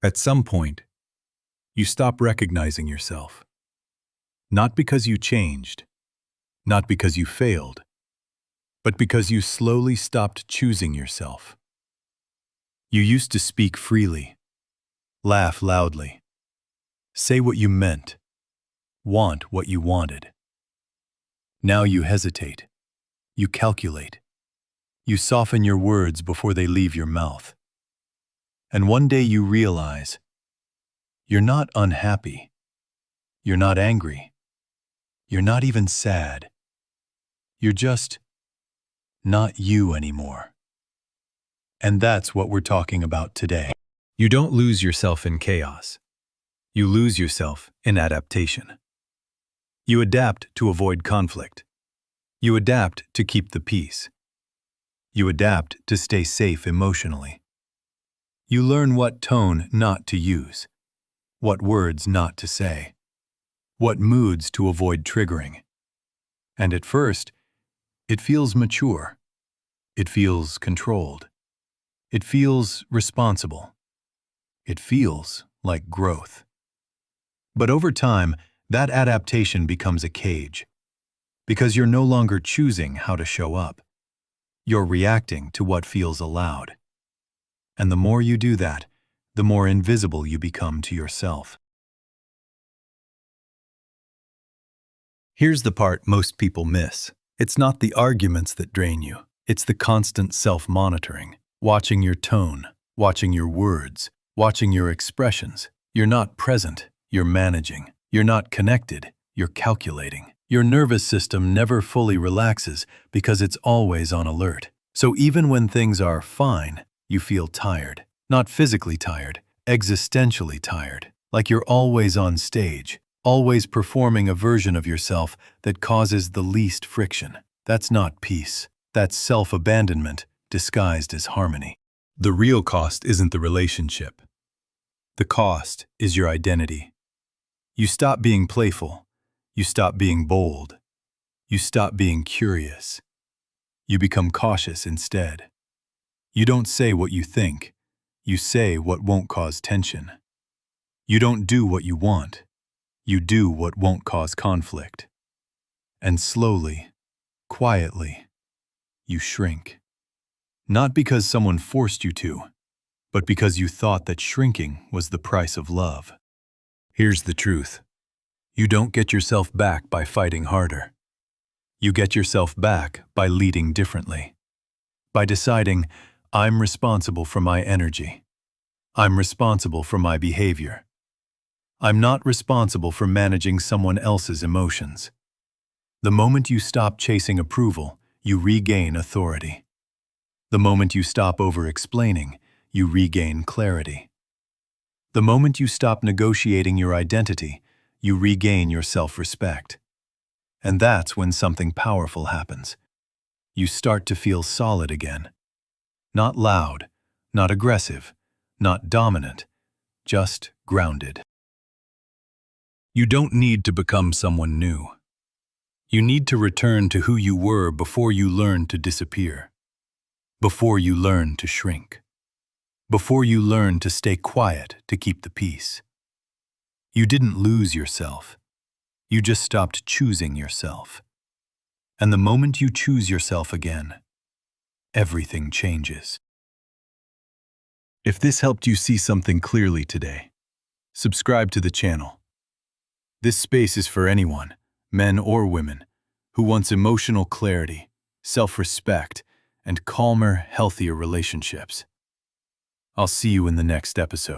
At some point, you stop recognizing yourself. Not because you changed, not because you failed, but because you slowly stopped choosing yourself. You used to speak freely, laugh loudly, say what you meant, want what you wanted. Now you hesitate, you calculate, you soften your words before they leave your mouth. And one day you realize, you're not unhappy, you're not angry, you're not even sad. You're just not you anymore. And that's what we're talking about today. You don't lose yourself in chaos. You lose yourself in adaptation. You adapt to avoid conflict. You adapt to keep the peace. You adapt to stay safe emotionally. You learn what tone not to use, what words not to say, what moods to avoid triggering. And at first, it feels mature. It feels controlled. It feels responsible. It feels like growth. But over time, that adaptation becomes a cage, because you're no longer choosing how to show up. You're reacting to what feels allowed. And the more you do that, the more invisible you become to yourself. Here's the part most people miss. It's not the arguments that drain you. It's the constant self-monitoring, watching your tone, watching your words, watching your expressions. You're not present, you're managing. You're not connected, you're calculating. Your nervous system never fully relaxes because it's always on alert. So even when things are fine, you feel tired. Not physically tired, existentially tired. Like you're always on stage, always performing a version of yourself that causes the least friction. That's not peace. That's self-abandonment disguised as harmony. The real cost isn't the relationship. The cost is your identity. You stop being playful. You stop being bold. You stop being curious. You become cautious instead. You don't say what you think. You say what won't cause tension. You don't do what you want. You do what won't cause conflict. And slowly, quietly, you shrink. Not because someone forced you to, but because you thought that shrinking was the price of love. Here's the truth. You don't get yourself back by fighting harder. You get yourself back by leading differently. By deciding, I'm responsible for my energy. I'm responsible for my behavior. I'm not responsible for managing someone else's emotions. The moment you stop chasing approval, you regain authority. The moment you stop over-explaining, you regain clarity. The moment you stop negotiating your identity, you regain your self-respect. And that's when something powerful happens. You start to feel solid again. Not loud, not aggressive, not dominant, just grounded. You don't need to become someone new. You need to return to who you were before you learn to disappear. Before you learn to shrink. Before you learn to stay quiet to keep the peace. You didn't lose yourself. You just stopped choosing yourself. And the moment you choose yourself again, everything changes. If this helped you see something clearly today, subscribe to the channel. This space is for anyone, men or women, who wants emotional clarity, self-respect, and calmer, healthier relationships. I'll see you in the next episode.